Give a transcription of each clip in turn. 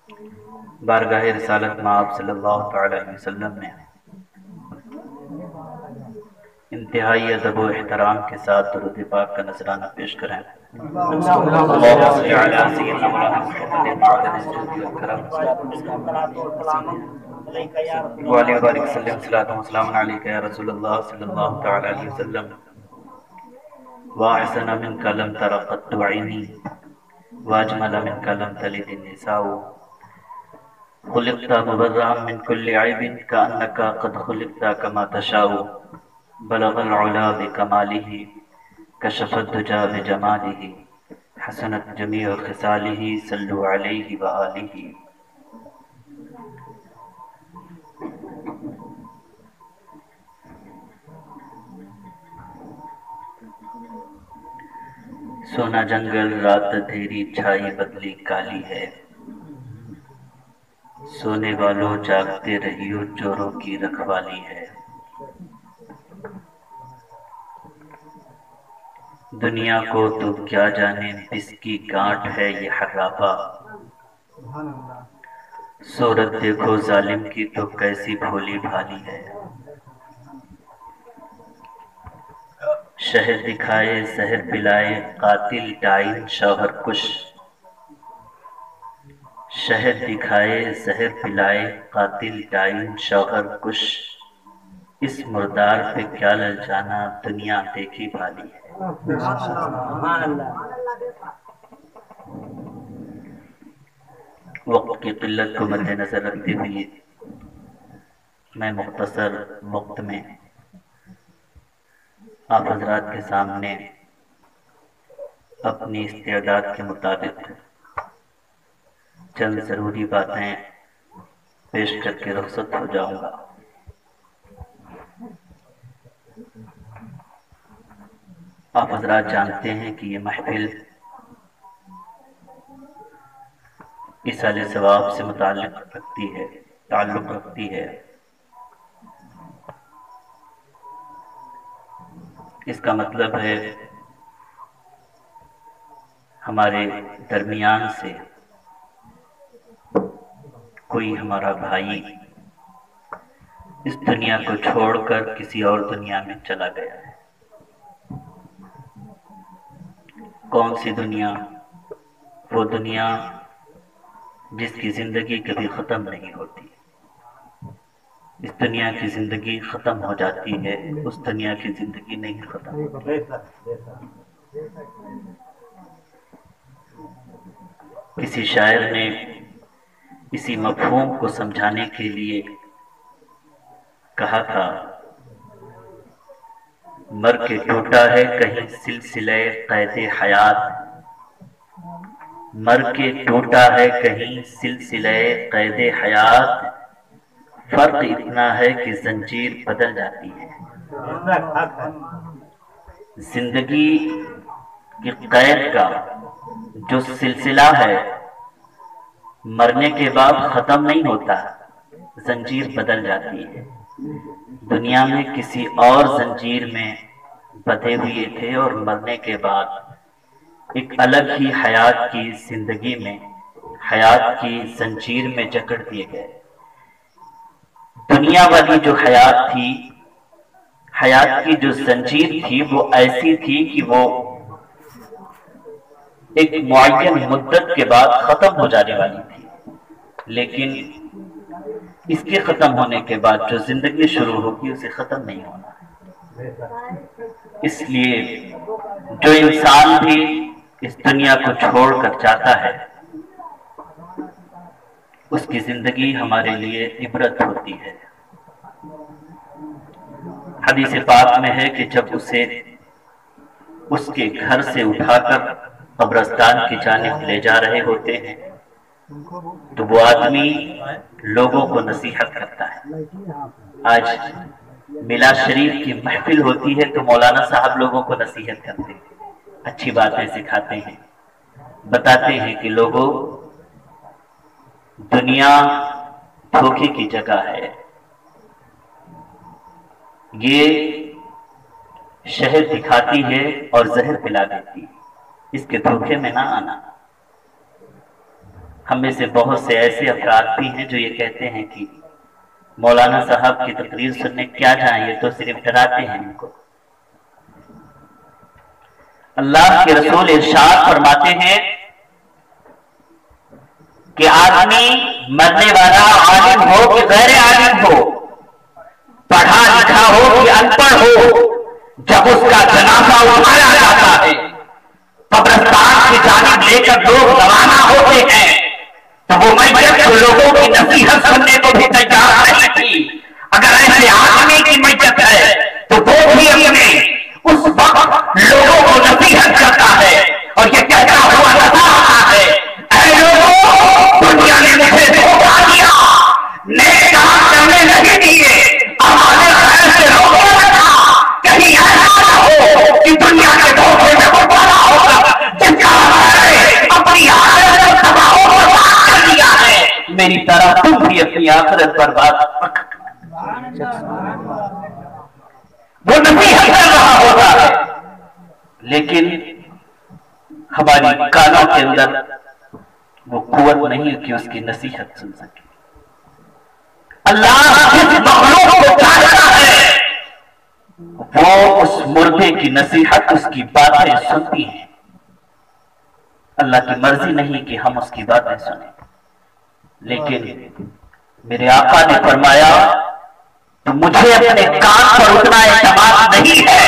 بارگاہ رسالت میں آپ صلی اللہ تعالی علیہ وسلم نے انتہائی ادب و احترام کے ساتھ درود پاک کا نذرانہ پیش کریں۔ اللہم صل علی سیدنا مولانا محمد معدن الجود والکرم وعلی وآلہ وسلم صلاۃ و سلام علیک یا رسول اللہ صلی اللہ تعالی علیہ وسلم واحسن منک لم تر قط عینی واجمل منک لم تلد النساء خلقت مبرئا من كل عیب کأنک قد خلقت کما تشاء بلغ العلا بکمالہ کشف الدجى بجمالہ حسنت جمیع خصالہ صلو علیہ وآلہ۔ سونا جنگل رات دھیری چھائی بدلی کالی ہے، سونے والوں جاگتے رہیو چوروں کی رکھوالی ہے۔ دنیا کو تو کیا جانے بس کی گانٹ ہے یہ حرابہ، صورت دیکھو ظالم کی تو کیسی بھولی بھالی ہے۔ شہر دکھائے زہر پلائے قاتل ڈائن شوہر کش، شہر دکھائے زہر پلائے قاتل ڈائن شوہر کش، اس مردار پہ کیا للچانا دنیا دیکھی بھالی ہے۔ وقت کی قلت کو مد نظر رکھتے ہوئے میں مختصر وقت میں آپ حضرات کے سامنے اپنی استعداد کے مطابق چند ضروری باتیں پیش کر کے رخصت ہو جاؤں گا۔ آپ حضرات جانتے ہیں کہ یہ محفل ایصال ثواب سے تعلق رکھتی ہے۔ اس کا مطلب ہے ہمارے درمیان سے کوئی ہمارا بھائی اس دنیا کو چھوڑ کر کسی اور دنیا میں چلا گیا ہے۔ کون سی دنیا؟ وہ دنیا جس کی زندگی کبھی ختم نہیں ہوتی۔ اس دنیا کی زندگی ختم ہو جاتی ہے، اس دنیا کی زندگی نہیں ختم ہوتی۔ کسی شاعر نے اسی مفہوم کو سمجھانے کے لیے کہا تھا، مر کے ٹوٹا ہے کہیں سلسلہ قید حیات، مر کے ٹوٹا ہے کہیں سلسلہ قید حیات، فرق اتنا ہے کہ زنجیر بدل جاتی ہے۔ زندگی کی قید کا جو سلسلہ ہے مرنے کے بعد ختم نہیں ہوتا، زنجیر بدل جاتی ہے۔ دنیا میں کسی اور زنجیر میں بندھے ہوئے تھے اور مرنے کے بعد ایک الگ ہی حیات کی زندگی میں، حیات کی زنجیر میں جکڑ دیے گئے۔ دنیا والی جو حیات تھی، حیات کی جو زنجیر تھی، وہ ایسی تھی کہ وہ ایک معین مدت کے بعد ختم ہو جانے والی تھی، لیکن اس کے ختم ہونے کے بعد جو زندگی شروع ہوگی اسے ختم نہیں ہونا۔ اس لیے جو انسان بھی اس دنیا کو چھوڑ کر جاتا ہے، اس کی زندگی ہمارے لیے عبرت ہوتی ہے۔ حدیث پاک میں ہے کہ جب اسے اس کے گھر سے اٹھا کر قبرستان کی جانب لے جا رہے ہوتے ہیں تو وہ آدمی لوگوں کو نصیحت کرتا ہے۔ آج میلاد شریف کی محفل ہوتی ہے تو مولانا صاحب لوگوں کو نصیحت کرتے ہیں، اچھی باتیں سکھاتے ہیں، بتاتے ہیں کہ لوگوں، دنیا دھوکے کی جگہ ہے، یہ شہر دکھاتی ہے اور زہر پلا دیتی ہے، اس کے دھوکے میں نہ آنا۔ ہم میں سے بہت سے ایسے افراد بھی ہیں جو یہ کہتے ہیں کہ مولانا صاحب کی تقریر سننے کیا جائیں، یہ تو صرف ڈراتے ہیں ان کو۔ اللہ کے رسول ارشاد فرماتے ہیں کہ آدمی مرنے والا عالم ہو کہ غیر عالم ہو، پڑھا لکھا ہو کہ ان پڑھ ہو، جب اس کا جنازہ اٹھایا جاتا ہے، قبرستان کی جانب لے کر لوگ روانہ ہوتے ہیں، تو وہ میت لوگوں کی نصیحت سننے کو بھی تیار نہیں تھی۔ اگر ایسے آدمی کی میت ہے تو وہ بھی اپنے اس وقت لوگوں کو نصیحت کرتا ہے اور یہ کہتا ہوا نظر آتا ہے، اے لوگوں، دنیا نے مجھے دھوکا دیا، نیک کام کرنے نہیں دیے، ہمارے خیر سے روکا رکھا، کہیں ایسا نہ ہو کہ دنیا کے دھوکے میں مبتلا ہوگا جس کا اپنی آخرت کو تباہ و برباد کر دیا ہے، میری طرح تم بھی اپنی آخرت برباد وہ نصیحت کر رہا ہوتا ہے، لیکن ہماری کانوں کے اندر وہ قوت نہیں کہ اس کی نصیحت سن سکے۔ اللہ جس مخلوق کو چاہتا ہے وہ اس مردے کی نصیحت، اس کی باتیں سنتی ہیں۔ اللہ کی مرضی نہیں کہ ہم اس کی باتیں سنیں، لیکن میرے آقا نے فرمایا تو مجھے اپنے کان پر اتنا اعتماد نہیں ہے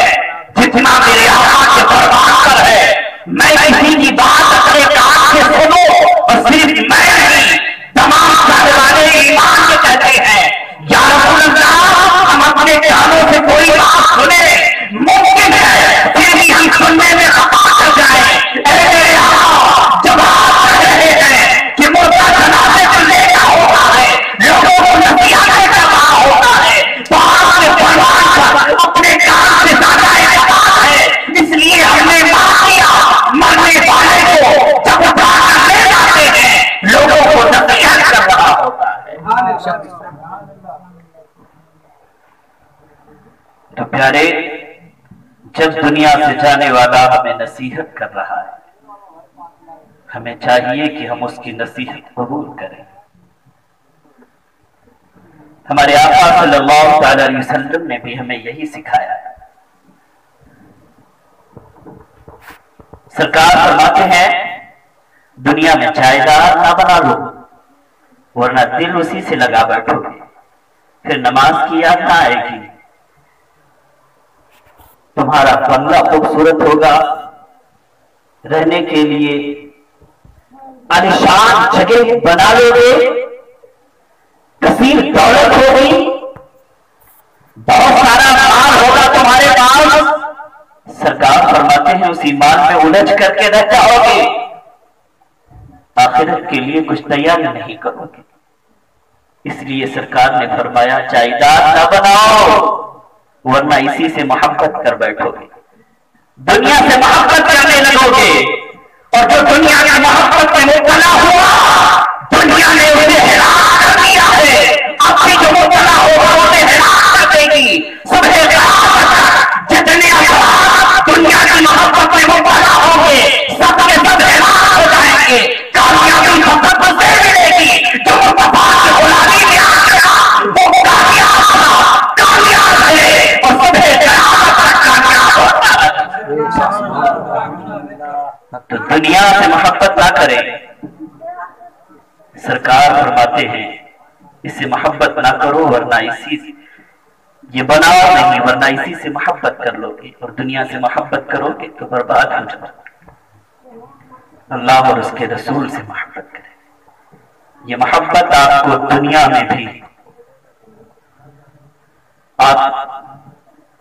جتنا میرے آقا کے فرمان پر ہے۔ میں کسی کی بات اپنے کان سے سنوں، اور صرف میں نہیں، تمام چاہنے والے ایمان کے کہتے ہیں یا رسول اللہ ہم اپنے کانوں سے کوئی بات سنیں، ممکن ہے پھر بھی ہم سننے میں خطا کر جائیں۔ اے میرے آقا، جب آپ کہہ رہے ہیں کہ مردہ جنازے کو لے کا ہوتا ہے، لوگوں کو نصیحتیں کر رہا ہوتا ہے، تو آپ کے فرمان پر اپنے کان سے زیادہ اعتماد ہے، اس لیے ہم نے مان لیا مرنے والے کو جب اٹھا کر لے جاتے ہیں لوگوں کو نصیحت کر رہا ہوتا ہے۔ تو پیارے، جب دنیا سے جانے والا ہمیں نصیحت کر رہا ہے، ہمیں چاہیے کہ ہم اس کی نصیحت قبول کریں۔ ہمارے آقا صلی اللہ تعالی علیہ وسلم نے بھی ہمیں یہی سکھایا ہے۔ سرکار فرماتے ہیں دنیا میں جائیداد نہ بنا لو ورنہ دل اسی سے لگا بیٹھو گے، پھر نماز کی یاد نہ آئے گی، تمہارا بنگلہ خوبصورت ہوگا، رہنے کے لیے عالیشان جگہ بنا لو گے، کثیر دولت ہوگی، بہت سارا مال ہوگا تمہارے پاس، سرکار فرماتے ہیں اس ایمان میں الجھ کر کے رہ جاؤ گے، آخرت کے لیے کچھ تیاری نہیں کرو گے۔ اس لیے سرکار نے فرمایا جائیداد نہ بناؤ ورنہ اسی سے محبت کر بیٹھو گے، دنیا سے محبت کرنے لگو گے، اور جو دنیا کی محبت میں مبتلا ہوا دنیا نے اسے ہلاک کر دیا ہے، اب بھی جو مبتلا ہوگا اسے ہلاک کر دے گی۔ صبح قیامت جتنے افراد دنیا کی محبت میں مبتلا ہوں گے سب کے سب ہلاک ہو جائیں گے، کامیابی محبت سے ملے گی، جو وفا کی غلامی میں آ گیا وہ کامیاب ہے اور صبح قیامت تک کامیاب ہوتا ہے۔ تو دنیا سے محبت نہ کریں، سرکار فرماتے ہیں اس سے محبت نہ کرو ورنہ اسی یہ بناؤ نہیں ورنہ اسی سے محبت کر لو گے، اور دنیا سے محبت کرو گے تو برباد ہو جاؤ گے۔ اللہ اور اس کے رسول سے محبت کریں، یہ محبت آپ کو دنیا میں بھی آپ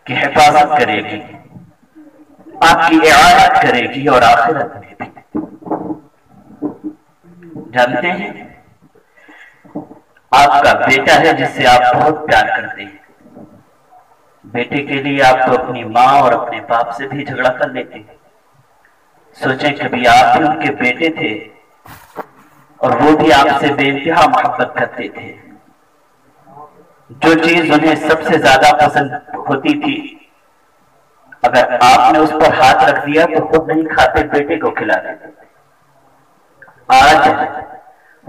کی حفاظت کرے گی، آپ کی اعانت کرے گی، اور آخرت میں بھی۔ جانتے ہیں آپ کا بیٹا ہے جس سے آپ بہت پیار کرتے ہیں، بیٹے کے لیے آپ تو اپنی ماں اور اپنے باپ سے بھی جھگڑا کر لیتے ہیں۔ سوچیں کبھی آپ بھی ان کے بیٹے تھے اور وہ بھی آپ سے بے انتہا محبت کرتے تھے، جو چیز انہیں سب سے زیادہ پسند ہوتی تھی اگر آپ نے اس پر ہاتھ رکھ دیا تو خود نہیں کھاتے، بیٹے کو کھلا دیتے۔ آج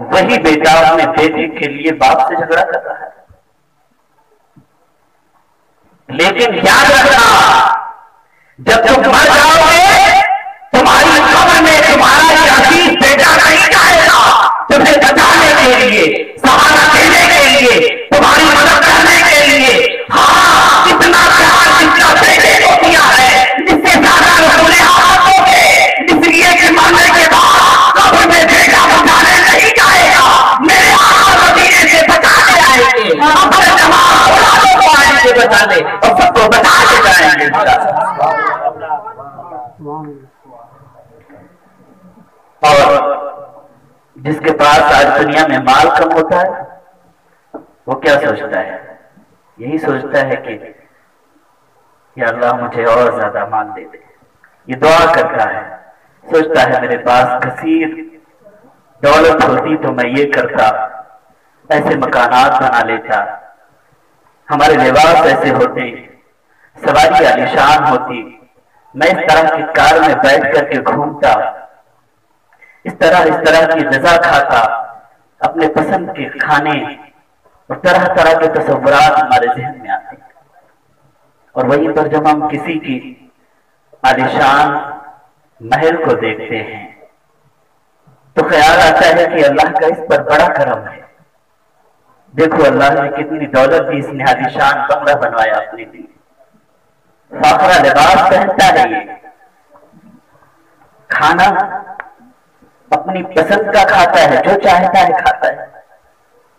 وہی بیٹا اپنے بیٹے کے لیے باپ سے جھگڑا کر رہا ہے. لیکن یاد رکھنا، جب تم مر جاؤ گے تمہاری قبر میں تمہارا عزیز بیٹا نہیں جائے گا تمہیں بچانے کے لیے، سہارا دینے کے لیے، تمہاری مدد کرنے کے لیے. ہاں، اتنا پیار جس کا بیٹے کو دیا ہے اس سے زیادہ رسول آباد ہو گے، اس لیے کہ مرنے کے بعد قبر میں بیٹا بچانے نہیں جائے گا، میرے آقا مدینے سے بچا کے آئیں گے، اپنے تمام اولادوں کو آئیں گے بچانے اور سب کو بچا کے جائیں گے. اور جس کے پاس آج دنیا میں مال کم ہوتا ہے وہ کیا سوچتا ہے؟ یہی سوچتا ہے کہ یا اللہ مجھے اور زیادہ مال دے دے. یہ دعا کرتا ہے، سوچتا ہے میرے پاس کثیر دولت ہوتی تو میں یہ کرتا، ایسے مکانات بنا لیتا، ہمارے لباس ایسے ہوتے، سواری عالیشان ہوتی، میں اس طرح کی کار میں بیٹھ کر کے گھومتا، اس طرح کی غذا کھاتا، اپنے پسند کے کھانے اور طرح طرح کے تصورات ہمارے ذہن میں آتے. اور وہیں پر جب ہم کسی کی عالیشان محل کو دیکھتے ہیں تو خیال آتا ہے کہ اللہ کا اس پر بڑا کرم ہے. دیکھو اللہ نے کتنی دولت دی، اس نے عالیشان بنگلہ بنوایا اپنے لیے، فاخرہ لباس پہنتا ہے، یہ کھانا اپنی پسند کا کھاتا ہے، جو چاہتا ہے کھاتا ہے.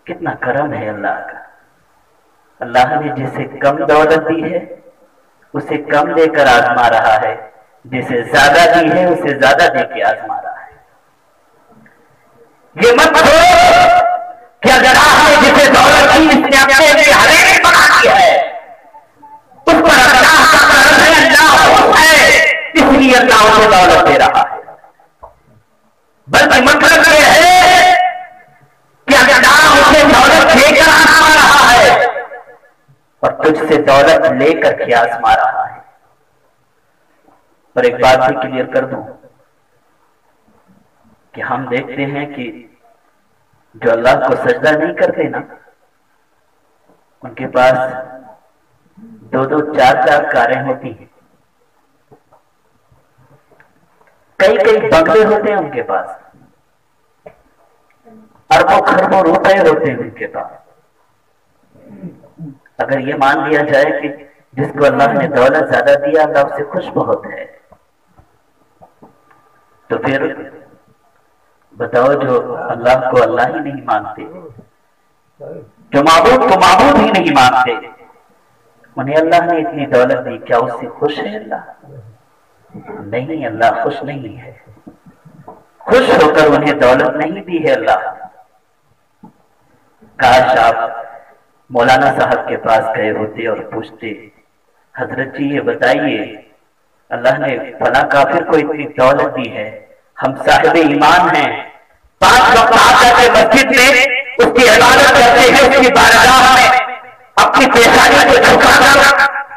کتنا کرم ہے اللہ کا. اللہ نے جسے کم دولت دی ہے اسے کم دے کر آزما رہا ہے، جسے زیادہ دی ہے اسے زیادہ دے کے آزما رہا ہے. یہ مت سوچو کہ اگر آپ نے جسے دولت دی اس نے اپنے لیے حویلی بنا دی ہے، اس پر اللہ کا کرم ہے، اللہ خوش ہے، اس لیے اللہ اسے دولت دے رہا ہے. بلکہ مطلب یہ ہے کہ اگر آپ اسے دولت دے کر آزما رہا ہے اور تجھ سے دولت لے کر کے آزما رہا ہے. اور ایک بات بھی کلیئر کر دوں کہ ہم دیکھتے ہیں کہ جو اللہ کو سجدہ نہیں کرتے نا، ان کے پاس 2-2 4-4 کاریں ہوتی ہیں، کئی بنگلے ہوتے ہیں ان کے پاس، اربوں خربوں روپے ہوتے ہیں ان کے پاس. اگر یہ مان لیا جائے کہ جس کو اللہ نے دولت زیادہ دیا اللہ اس سے خوش بہت ہے، تو پھر بتاؤ جو اللہ کو اللہ ہی نہیں مانتے، جو معبود کو معبود ہی نہیں مانتے، انہیں اللہ نے اتنی دولت دی، کیا اس سے خوش ہے اللہ؟ نہیں، اللہ خوش نہیں ہے. خوش ہو کر انہیں دولت نہیں دی ہے اللہ. کاش آپ مولانا صاحب کے پاس گئے ہوتے اور پوچھتے، حضرت جی یہ بتائیے اللہ نے فلاں کافر کو اتنی دولت دی ہے، ہم صاحب ایمان ہیں، 5 وقت آ کے مسجد میں اس کی عبادت کرتے ہیں، اس کی بارگاہ میں اپنی پیشانی کو جھکا کر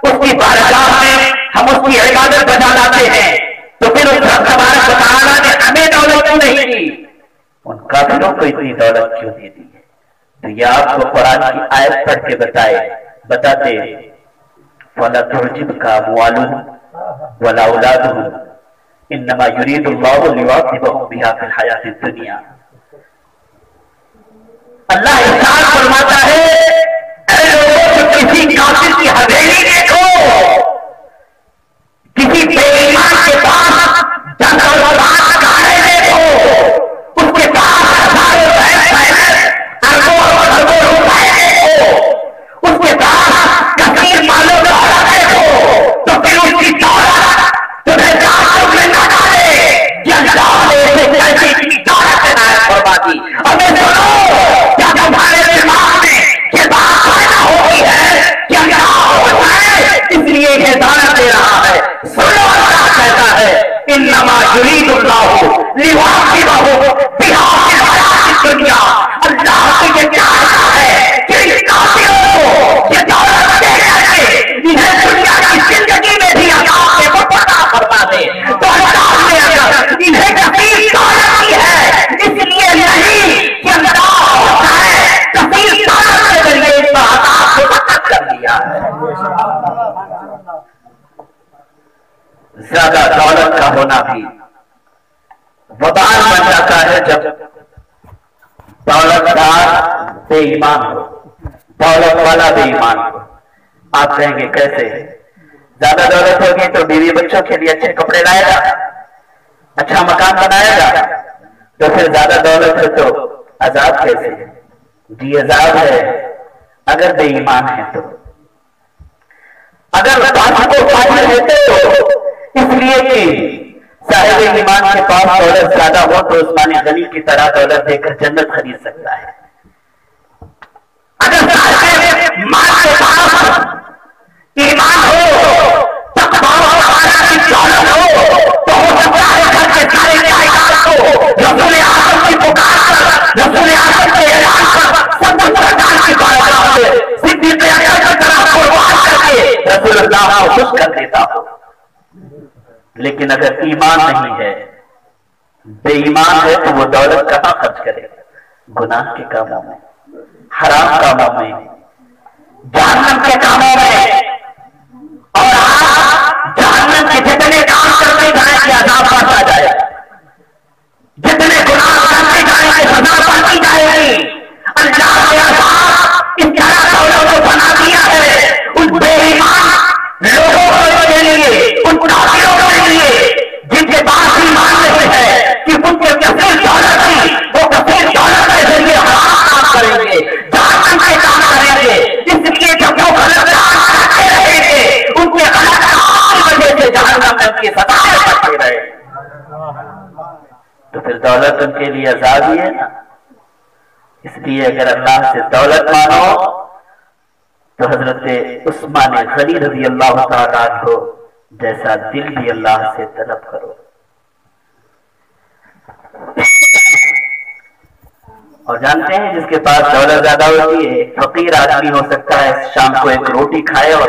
اس کی بارگاہ میں ہم اس کی عبادت بجا لاتے ہیں، تو پھر اس رب تبارک و تعالیٰ نے ہمیں دولت کیوں نہیں دی؟ ان کافروں کو اتنی دولت کیوں دے دی ہے؟ تو یہ آپ کو قرآن کی آیت پڑھ کے بتاتے فَلَا تُعْجِبْكَ أَمْوَالُهُمْ وَلَا أَوْلَادُهُمْ إِنَّمَا يُرِيدُ اللَّهُ لِيُعَذِّبَهُم بِهَا فِي الْحَيَاةِ الدُّنْيَا. اللہ ارشاد فرماتا ہے اے لوگوں کسی کافر کی حویلی دیکھو، کسی بے ایمان کے پاس جنگ اور بات کھانے دیکھو، اس کے پاس ہزاروں اربوں اور اربوں روپئے دیکھو، اس کے پاس کثیر مالوں دولت دیکھو، تو پھر اس کی دولت تمہیں جہنم میں نہ ڈالے. یہ اللہ نے اسے کیسی دولت عنایت فرما دی. ہمیں سنو، کیا تمہارے دماغ میں زیادہ دولت کا ہونا بھی وبال بن جاتا ہے جب دولت دار بے ایمان ہو، دولت والا بے ایمان ہو۔ آپ کہیں گے کیسے؟ زیادہ دولت ہوگی تو بیوی بچوں کے لیے اچھے کپڑے لائے گا، اچھا مکان بنائے گا، تو پھر زیادہ دولت ہے تو عذاب کیسے؟ جی عذاب ہے اگر بے ایمان ہے تو۔ اگر بات کو فائدہ ہوتے تو اس لیے کہ صاحب ایمان کے پاس دولت زیادہ ہو تو عثمان غنی کی طرح دولت دے کر جنت خرید سکتا ہے۔ اگر صاحب مال کے پاس ایمان ہو، تقویٰ اور خدا کی دولت ہو تو ہو سکتا ہے گھر کے سارے کائنات کو رسول اعظم کی پکار پر، رسول اعظم کے اعلان پر سب سرکار کی بارگاہ میں صدیق اکبر کی طرح قربان کر کے رسول اللہ کو خوش کر دیتا ہو۔ لیکن اگر ایمان نہیں ہے، بے ایمان ہے، تو وہ دولت کہاں خرچ کرے گا؟ گناہ کے کاموں میں، حرام کاموں میں، جہنم کے کاموں میں۔ اور آپ جہنم کے جتنے کام کرتے جائیں گے عذاب بڑھتا جائے گا، جتنے گناہ کرتے جائیں گے سزا بڑھتی جائے گی۔ اللہ کے عذاب اس طرح دولت کو بنا دیا ہے ان بے ایمان لوگوں کے لیے، ان کافروں کے لیے جن کے پاس ایمان نہیں ہے، کہ ان کے کثیر دولت ہے، وہ کثیر دولت کے ذریعے حرام کام کریں گے، جہنم کے کام کریں گے۔ اس لیے جب وہ غلط کام کرتے رہیں گے ان کے غلط کام کی وجہ سے جہنم میں ان کی سزائیں بڑھتی رہے گی، تو پھر دولت ان کے لیے عذاب ہی ہے نا۔ اس لیے اگر اللہ سے دولت مانو تو حضرت عثمان غنی رضی اللہ تعالیٰ عنہ جیسا دل بھی اللہ سے طلب کرو۔ اور جانتے ہیں جس کے پاس دولت زیادہ ہوتی ہے، ایک فقیر آدمی ہو سکتا ہے شام کو ایک روٹی کھائے اور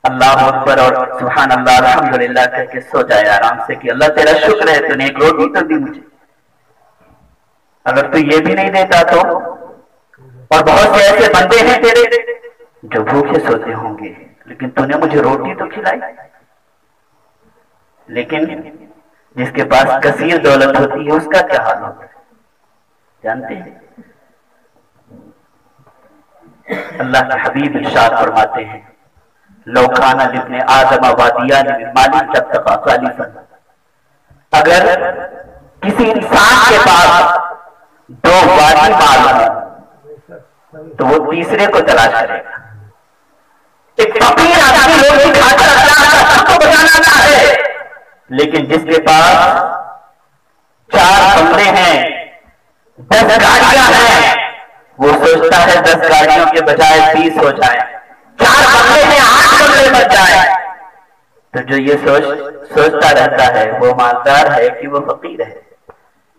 اللہ اکبر اور سبحان اللہ الحمدللہ کہہ کے سو جائے آرام سے کہ اللہ تیرا شکر ہے تو نے ایک روٹی تو دی مجھے، اگر تو یہ بھی نہیں دیتا تو۔ اور بہت سے ایسے بندے ہیں تیرے جو بھوکے سوتے ہوں گے لیکن تو نے مجھے روٹی تو کھلائی۔ لیکن جس کے پاس کثیر دولت ہوتی ہے اس کا کیا حال ہوتا ہے جانتے ہیں؟ اللہ کے حبیب ارشاد فرماتے ہیں لو کان لابن آدم وادیان من مال لابتغى ثالثا، اگر کسی انسان کے پاس دو وادی مال ہو تو وہ تیسرے کو تلاش کرے گا۔ ایک فقیر آدمی روٹی کھا کر اللہ کا حق بجانا چاہے، لیکن جس کے پاس 4 کمرے ہیں، 10 گاڑیاں ہیں، وہ سوچتا ہے 10 گاڑیوں کے بجائے 20 ہو جائیں، 4 کمرے میں 8 کمرے بچ جائیں، تو جو یہ سوچتا رہتا ہے وہ مالدار ہے کہ وہ فقیر ہے،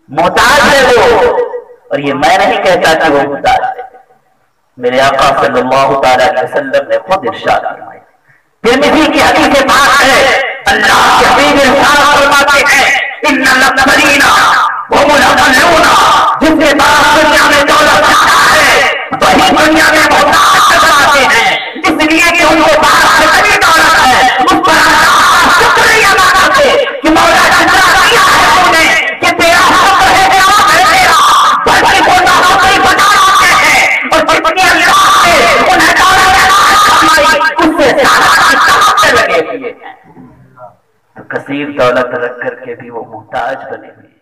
محتاج ہے وہ۔ اور یہ میں نہیں کہتا کہ وہ محتاج ہے، میرے آقا صلی اللہ تعالی علیہ وسلم نے خود ارشاد فرمایا، ترمذی کی حدیث پاک ہے، اللہ کے حبیب ارشاد فرماتے ہیں ان الاولین هم الاقلون، جس کے پاس دنیا میں دولت ہے وہی دنیا میں محتاج نظر آتے ہیں، اس لیے کہ ان کو پاس کتنی دولت ہے اس پر اللہ شکریہ ادا کرتے کہ مولا جتنا دیا ہے ہم نے کہ تیرا حق ہے تیرا، بلکہ وہ نہ بتا آتے ہیں اور جتنی اللہ نے انہیں دولت فرمائی اس سے زیادہ لگے ہوئے ہیں، تو کثیر دولت رکھ کر کے بھی وہ محتاج بنے ہوئے ہیں۔